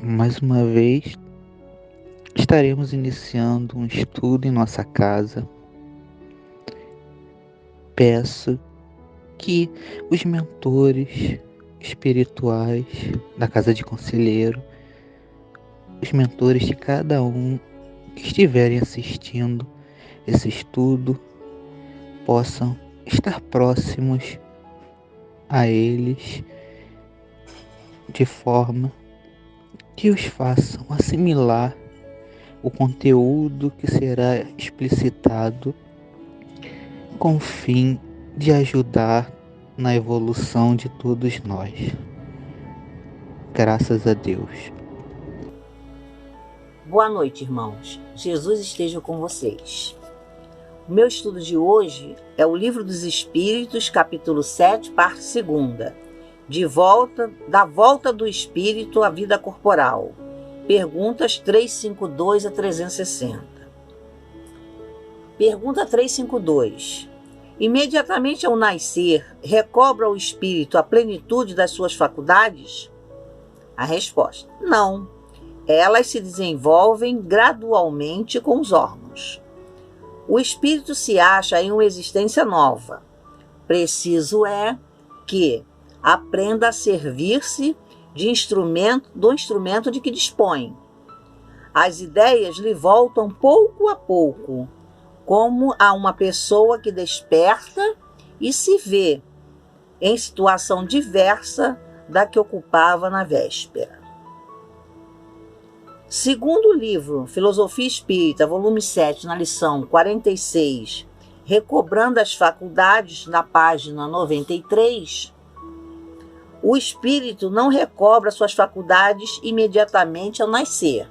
Mais uma vez, estaremos iniciando um estudo em nossa casa. Peço que os mentores espirituais da Casa de Conselheiro, os mentores de cada um que estiverem assistindo esse estudo, possam estar próximos a eles de forma que os façam assimilar o conteúdo que será explicitado com o fim de ajudar na evolução de todos nós. Graças a Deus. Boa noite, irmãos. Jesus esteja com vocês. O meu estudo de hoje é o Livro dos Espíritos, capítulo 7, parte 2. Da volta do espírito à vida corporal. Perguntas 352 a 360. Pergunta 352. Imediatamente ao nascer, recobra o espírito a plenitude das suas faculdades? A resposta: não. Elas se desenvolvem gradualmente com os órgãos. O espírito se acha em uma existência nova. Preciso é que aprenda a servir-se do instrumento de que dispõe. As ideias lhe voltam pouco a pouco, como a uma pessoa que desperta e se vê em situação diversa da que ocupava na véspera. Segundo o livro Filosofia Espírita, volume 7, na lição 46, Recobrando as Faculdades, na página 93, o espírito não recobra suas faculdades imediatamente ao nascer.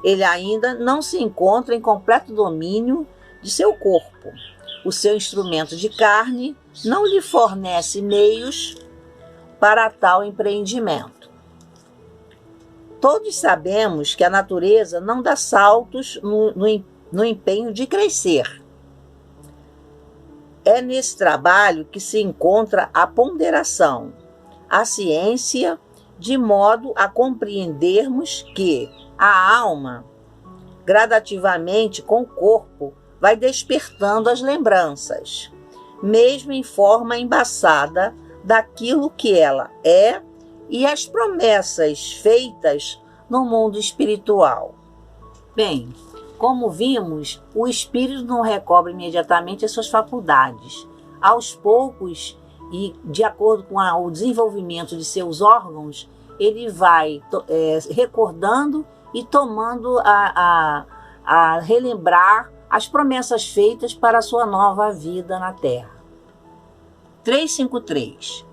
Ele ainda não se encontra em completo domínio de seu corpo. O seu instrumento de carne não lhe fornece meios para tal empreendimento. Todos sabemos que a natureza não dá saltos no empenho de crescer. É nesse trabalho que se encontra a ponderação, a ciência, de modo a compreendermos que a alma, gradativamente com o corpo, vai despertando as lembranças, mesmo em forma embaçada daquilo que ela é e as promessas feitas no mundo espiritual. Bem, como vimos, o espírito não recobra imediatamente as suas faculdades. Aos poucos, e de acordo com o desenvolvimento de seus órgãos, ele vai recordando e tomando a relembrar as promessas feitas para a sua nova vida na Terra. 353.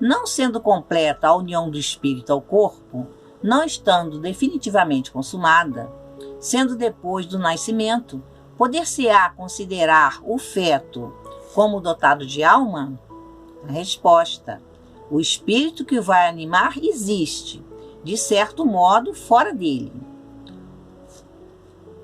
Não sendo completa a união do espírito ao corpo, não estando definitivamente consumada, sendo depois do nascimento, poder-se-á considerar o feto como dotado de alma? A resposta: o espírito que o vai animar existe, de certo modo, fora dele.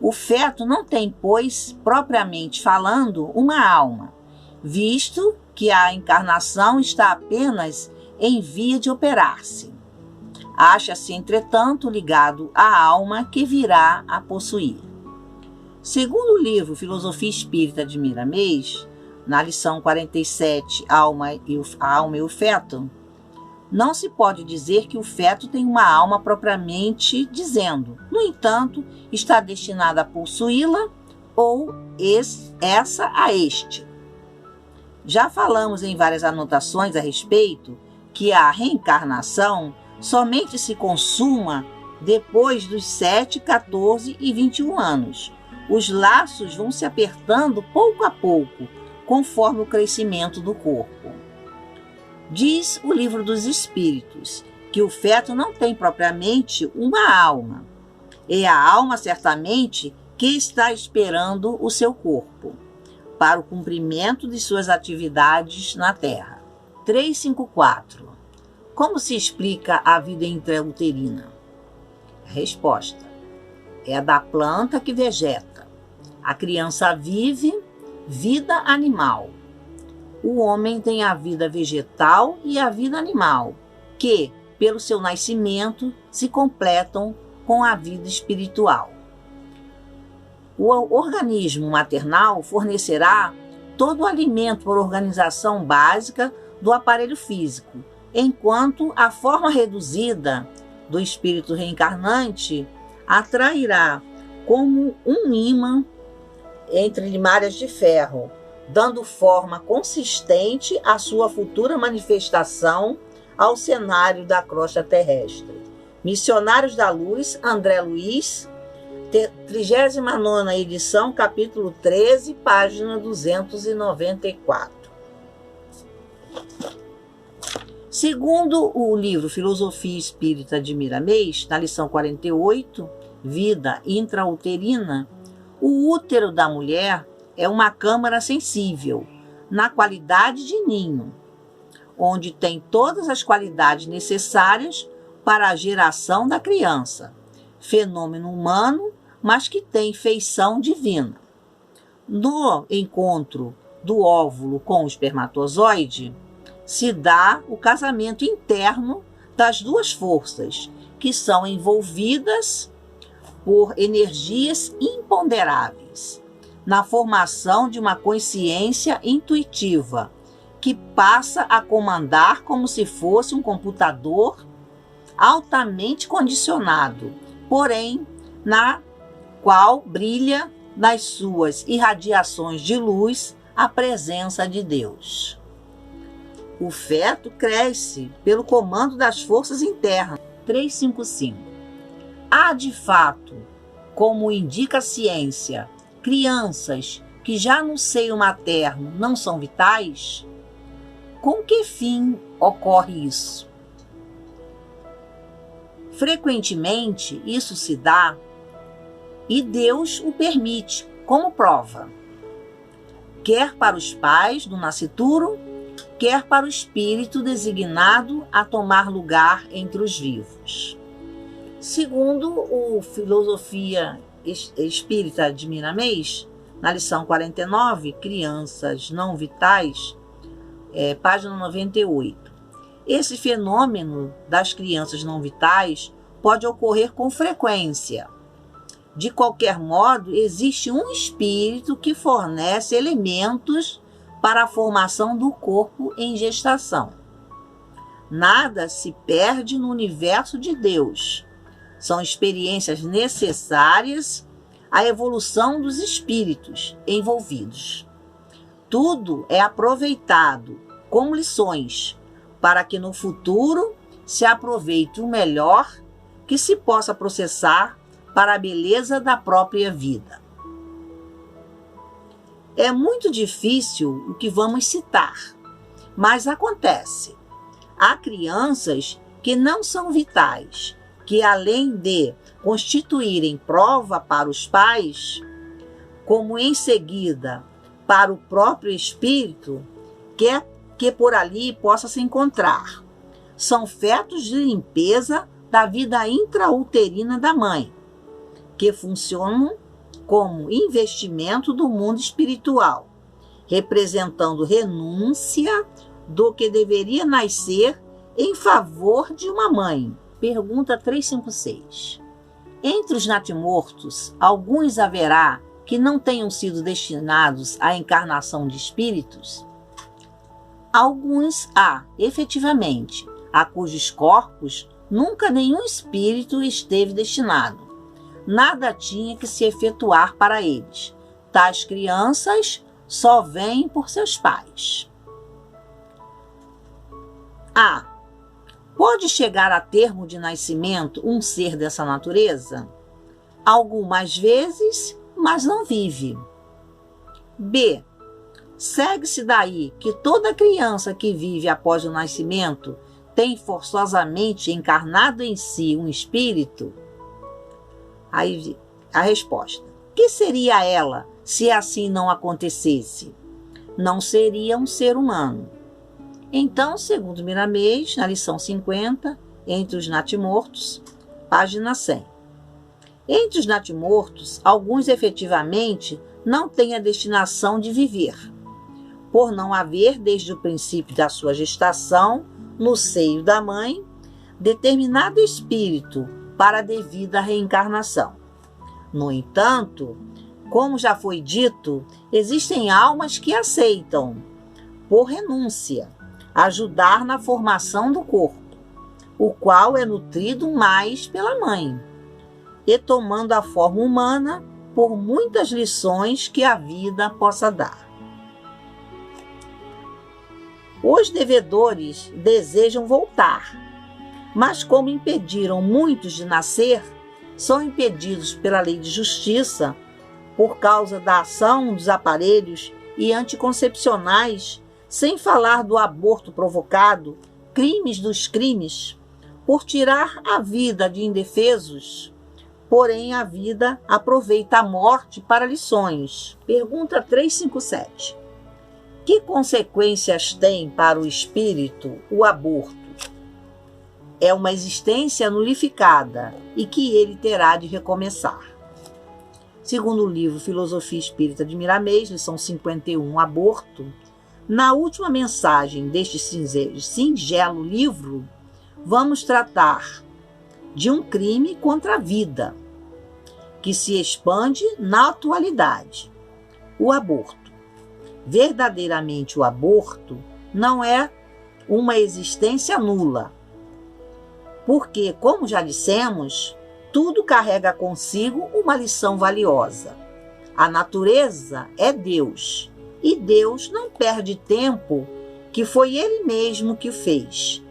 O feto não tem, pois, propriamente falando, uma alma, visto que a encarnação está apenas em via de operar-se. Acha-se, entretanto, ligado à alma que virá a possuir. Segundo o livro Filosofia Espírita de Miramês, na lição 47, A Alma e o Feto, não se pode dizer que o feto tem uma alma propriamente dizendo. No entanto, está destinado a possuí-la ou essa a este. Já falamos em várias anotações a respeito que a reencarnação somente se consuma depois dos 7, 14 e 21 anos. Os laços vão se apertando pouco a pouco, conforme o crescimento do corpo. Diz o Livro dos Espíritos que o feto não tem propriamente uma alma. É a alma, certamente, que está esperando o seu corpo para o cumprimento de suas atividades na Terra. 354. Como se explica a vida intrauterina? A resposta: é a da planta que vegeta. A criança vive vida animal. O homem tem a vida vegetal e a vida animal, que, pelo seu nascimento, se completam com a vida espiritual. O organismo maternal fornecerá todo o alimento por organização básica do aparelho físico, enquanto a forma reduzida do espírito reencarnante atrairá como um ímã entre limárias de ferro, dando forma consistente à sua futura manifestação ao cenário da crosta terrestre. Missionários da Luz, André Luiz, 39ª edição, capítulo 13, página 294. Segundo o livro Filosofia Espírita de Miramês, na lição 48, Vida Intrauterina, o útero da mulher é uma câmara sensível, na qualidade de ninho, onde tem todas as qualidades necessárias para a geração da criança, fenômeno humano, mas que tem feição divina. No encontro do óvulo com o espermatozoide, se dá o casamento interno das duas forças, que são envolvidas por energias imponderáveis, na formação de uma consciência intuitiva, que passa a comandar como se fosse um computador altamente condicionado, porém, na qual brilha nas suas irradiações de luz a presença de Deus. O feto cresce pelo comando das forças internas. 355. Há, de fato, como indica a ciência, crianças que já no seio materno não são vitais? Com que fim ocorre isso? Frequentemente, isso se dá e Deus o permite, como prova, quer para os pais do nascituro, quer para o espírito designado a tomar lugar entre os vivos. Segundo o Filosofia Espírita de Miramês, na lição 49, Crianças Não Vitais, página 98. Esse fenômeno das crianças não vitais pode ocorrer com frequência. De qualquer modo, existe um espírito que fornece elementos para a formação do corpo em gestação. Nada se perde no universo de Deus. São experiências necessárias à evolução dos espíritos envolvidos. Tudo é aproveitado como lições, para que no futuro se aproveite o melhor que se possa processar para a beleza da própria vida. É muito difícil o que vamos citar, mas acontece. Há crianças que não são vitais, que além de constituírem prova para os pais, como em seguida para o próprio espírito, que por ali possa se encontrar. São fetos de limpeza da vida intrauterina da mãe, que funcionam como investimento do mundo espiritual, representando renúncia do que deveria nascer em favor de uma mãe. Pergunta 356. Entre os natimortos, alguns haverá que não tenham sido destinados à encarnação de espíritos? Alguns há, efetivamente, a cujos corpos nunca nenhum espírito esteve destinado. Nada tinha que se efetuar para eles. Tais crianças só vêm por seus pais. A. Pode chegar a termo de nascimento um ser dessa natureza? Algumas vezes, mas não vive. B. Segue-se daí que toda criança que vive após o nascimento tem forçosamente encarnado em si um espírito? Aí a resposta: que seria ela se assim não acontecesse? Não seria um ser humano. Então, segundo Miramês, na lição 50, Entre os Natimortos, página 100. Entre os natimortos, alguns efetivamente não têm a destinação de viver, por não haver, desde o princípio da sua gestação, no seio da mãe, determinado espírito para a devida reencarnação. No entanto, como já foi dito, existem almas que aceitam, por renúncia, ajudar na formação do corpo, o qual é nutrido mais pela mãe, e tomando a forma humana por muitas lições que a vida possa dar. Os devedores desejam voltar, mas como impediram muitos de nascer, são impedidos pela lei de justiça, por causa da ação dos aparelhos e anticoncepcionais, sem falar do aborto provocado, crimes dos crimes, por tirar a vida de indefesos. Porém, a vida aproveita a morte para lições. Pergunta 357. Que consequências tem para o espírito o aborto? É uma existência nulificada e que ele terá de recomeçar. Segundo o livro Filosofia Espírita de Miramês, lição 51, Aborto, na última mensagem deste singelo livro, vamos tratar de um crime contra a vida, que se expande na atualidade, o aborto. Verdadeiramente, o aborto não é uma existência nula, porque, como já dissemos, tudo carrega consigo uma lição valiosa. A natureza é Deus, e Deus não perde tempo, que foi Ele mesmo que fez.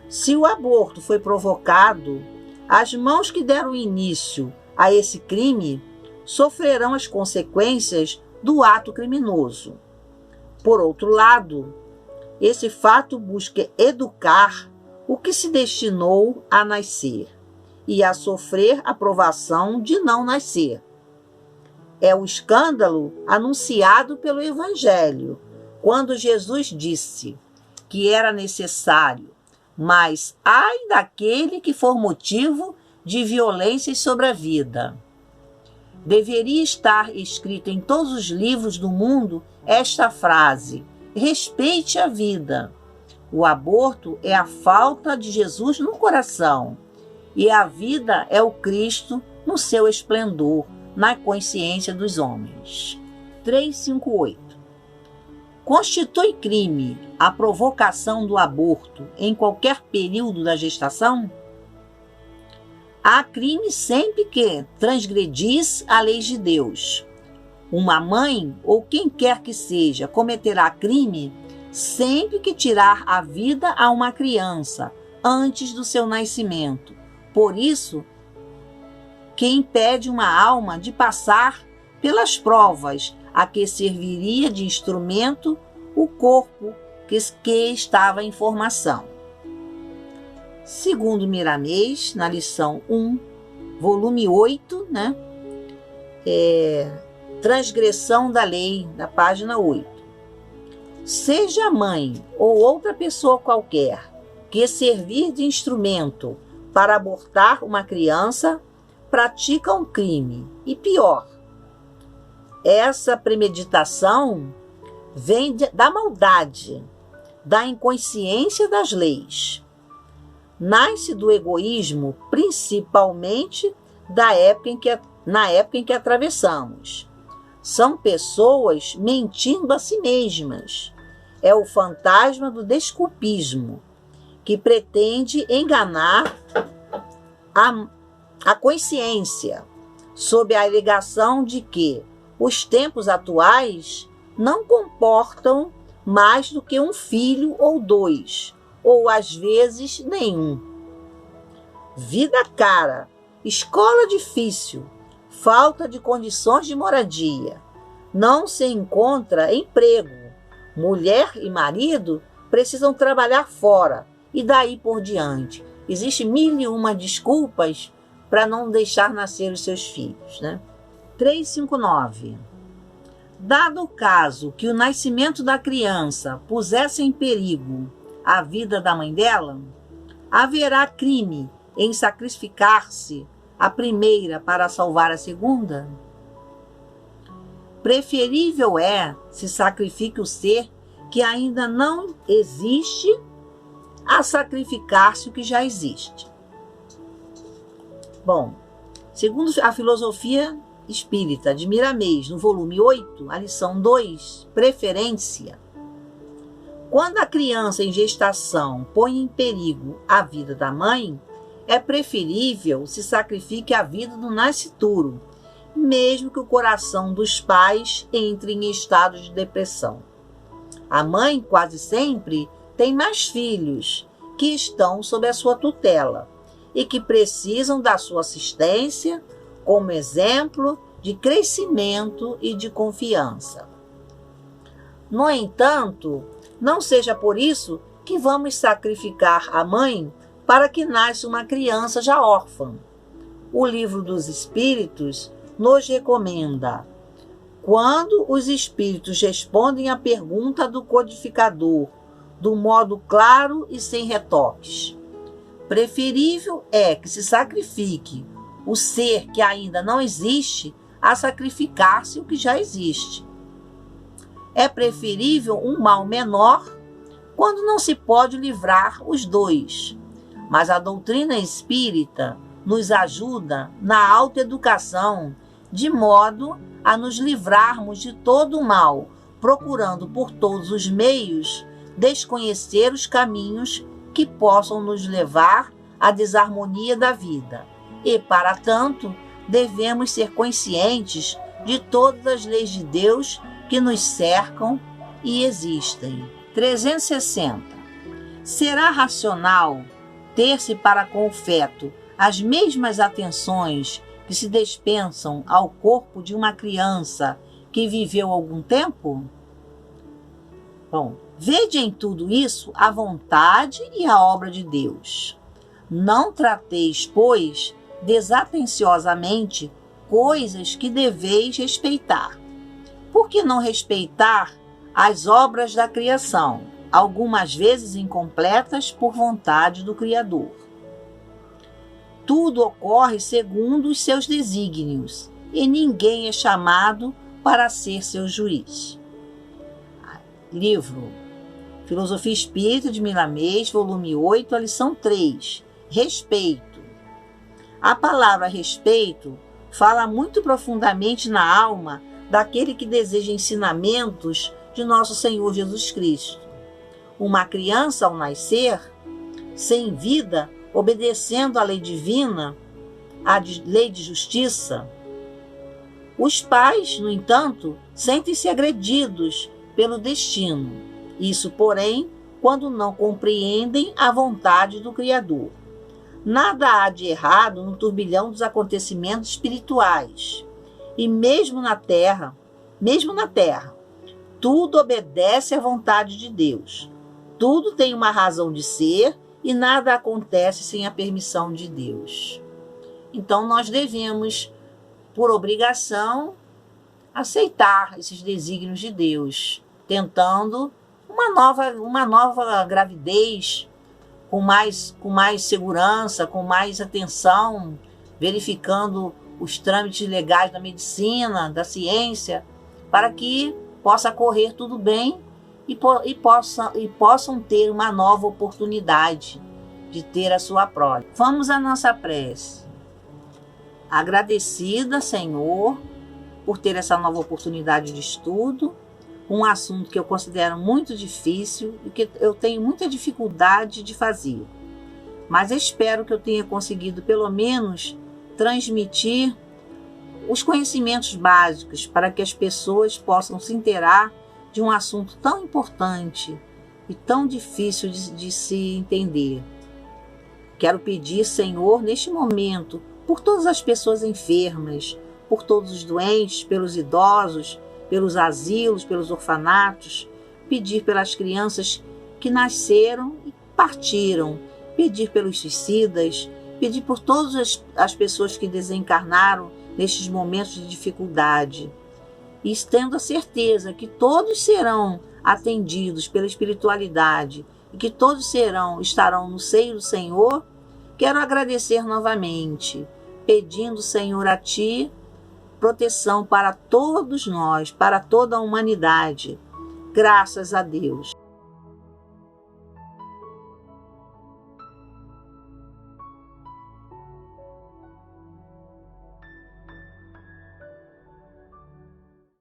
Se o aborto foi provocado, as mãos que deram início a esse crime sofrerão as consequências do ato criminoso. Por outro lado, esse fato busca educar o que se destinou a nascer e a sofrer a provação de não nascer. É o escândalo anunciado pelo Evangelho, quando Jesus disse que era necessário, mas ai daquele que for motivo de violências sobre a vida. Deveria estar escrito em todos os livros do mundo esta frase: respeite a vida. O aborto é a falta de Jesus no coração, e a vida é o Cristo no seu esplendor, na consciência dos homens. 358. Constitui crime a provocação do aborto em qualquer período da gestação? Há crime sempre que transgredis a lei de Deus. Uma mãe, ou quem quer que seja, cometerá crime sempre que tirar a vida a uma criança antes do seu nascimento. Por isso, que impede uma alma de passar pelas provas a que serviria de instrumento o corpo que estava em formação. Segundo Miramês, na lição 1, volume 8, transgressão da lei, na página 8. Seja a mãe ou outra pessoa qualquer que servir de instrumento para abortar uma criança, pratica um crime. E pior, essa premeditação vem da maldade, da inconsciência das leis. Nasce do egoísmo, principalmente na época em que atravessamos. São pessoas mentindo a si mesmas. É o fantasma do desculpismo, que pretende enganar a consciência, sob a alegação de que os tempos atuais não comportam mais do que um filho ou dois, ou às vezes nenhum. Vida cara, escola difícil, falta de condições de moradia, não se encontra emprego, mulher e marido precisam trabalhar fora, e daí por diante. Existem 1001 desculpas para não deixar nascer os seus filhos. 359. Dado o caso que o nascimento da criança pusesse em perigo a vida da mãe dela, haverá crime em sacrificar-se a primeira para salvar a segunda? Preferível é se sacrifique o ser que ainda não existe a sacrificar-se o que já existe. Bom, segundo a filosofia espírita de Miramês, no volume 8, a lição 2, preferência, quando a criança em gestação põe em perigo a vida da mãe, é preferível se sacrifique a vida do nascituro, mesmo que o coração dos pais entre em estado de depressão. A mãe quase sempre tem mais filhos que estão sob a sua tutela e que precisam da sua assistência como exemplo de crescimento e de confiança. No entanto, não seja por isso que vamos sacrificar a mãe para que nasça uma criança já órfã. O Livro dos Espíritos nos recomenda: quando os espíritos respondem à pergunta do codificador do modo claro e sem retoques, preferível é que se sacrifique o ser que ainda não existe a sacrificar-se o que já existe. É preferível um mal menor quando não se pode livrar os dois. Mas a doutrina espírita nos ajuda na autoeducação, de modo a nos livrarmos de todo o mal, procurando por todos os meios desconhecer os caminhos que possam nos levar à desarmonia da vida. E, para tanto, devemos ser conscientes de todas as leis de Deus que nos cercam e existem. 360. Será racional ter-se para com o feto as mesmas atenções que se dispensam ao corpo de uma criança que viveu algum tempo? Bom, vede em tudo isso a vontade e a obra de Deus. Não trateis, pois, desatenciosamente coisas que deveis respeitar. Por que não respeitar as obras da criação, algumas vezes incompletas por vontade do Criador? Tudo ocorre segundo os seus desígnios, e ninguém é chamado para ser seu juiz. Livro Filosofia Espírita de Miramês, volume 8, a lição 3. Respeito. A palavra respeito fala muito profundamente na alma daquele que deseja ensinamentos de nosso Senhor Jesus Cristo. Uma criança, ao nascer, sem vida, obedecendo à lei divina, à lei de justiça, os pais, no entanto, sentem-se agredidos pelo destino. Isso, porém, quando não compreendem a vontade do Criador. Nada há de errado no turbilhão dos acontecimentos espirituais. E mesmo na terra, tudo obedece à vontade de Deus. Tudo tem uma razão de ser e nada acontece sem a permissão de Deus. Então nós devemos, por obrigação, aceitar esses desígnios de Deus, tentando uma nova gravidez com mais segurança, com mais atenção, verificando os trâmites legais da medicina, da ciência, para que possa correr tudo bem e possam ter uma nova oportunidade de ter a sua prole. Vamos à nossa prece. Agradecida, Senhor, por ter essa nova oportunidade de estudo, um assunto que eu considero muito difícil e que eu tenho muita dificuldade de fazer. Mas espero que eu tenha conseguido, pelo menos, transmitir os conhecimentos básicos para que as pessoas possam se inteirar de um assunto tão importante e tão difícil de se entender. Quero pedir, Senhor, neste momento, por todas as pessoas enfermas, por todos os doentes, pelos idosos, pelos asilos, pelos orfanatos, pedir pelas crianças que nasceram e partiram, pedir pelos suicidas, pedir por todas as pessoas que desencarnaram nestes momentos de dificuldade. E tendo a certeza que todos serão atendidos pela espiritualidade e que todos estarão no seio do Senhor, quero agradecer novamente, pedindo, Senhor, a Ti, proteção para todos nós, para toda a humanidade. Graças a Deus.